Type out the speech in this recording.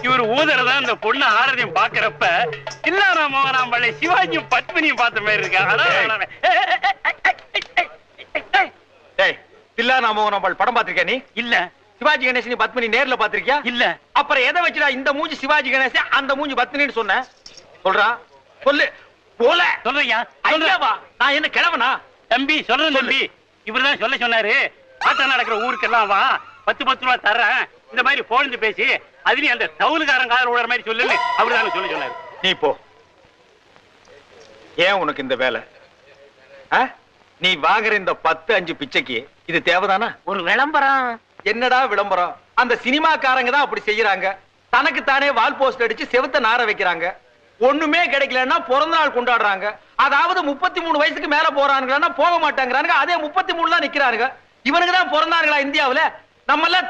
இவர் ஊதறதா இந்த பொண்ணு ஆரதியும் பாக்குறப்ப தில்லானா மோகனாம்பள்ளி சிவாஜியும் பத்மினியும் பார்த்த மாதிரி இருக்கா. தில்லானா மோகனாம்பாள் படம் பாத்திருக்கியா நீ? இல்ல. சிவாஜி கணேசன் பத்மினி நேர்ல பாத்திருக்கியா? இல்ல. அப்புறம் எதை வச்சுடா இந்த மூஞ்சி சிவாஜி கணேசன் அந்த மூஞ்சி பத்மினின்னு சொன்ன? சொல்றா சொல்லு. போல சொல்றியா? நான் என்ன கிழவனா? தம்பி சொல்றேன் தம்பி. இவருதான் சொல்ல சொன்னாரு. ஆட்டம் நடக்கிற ஊருக்கெல்லாம் வா, 10 ரூபா தர்றேன், இந்த மாதிரி போலந்து பேசி அதுலயும் அந்த தவுலுக்காரன் காதல் விடுற மாதிரி சொல்லுன்னு அவருதான் சொல்ல சொன்னாரு. நீ போ. ஏன் உனக்கு இந்த வேலை? நீ வாங்குற இந்த 10-5 பிச்சைக்கு இது தேவைதானா? ஒரு விளம்பரம். என்னடா விளம்பரம்? அந்த சினிமாக்காரங்க தான் அப்படி செய்யறாங்க. தனக்கு தானே வால் போஸ்ட் அடிச்சு செவுத்த நார வைக்கிறாங்க. ஒண்ணுமே கிடைக்கலன்னா பிறந்த நாள் கொண்டாடுறாங்க. அதாவது 33 வயசுக்கு மேல போறானுங்கன்னா போக மாட்டாங்கிறானுங்க. அதே 33 நிக்கிறானுங்க. இவனுக்கு தான் பிறந்தாங்களா இந்தியாவுல? நம்ம எல்லாம்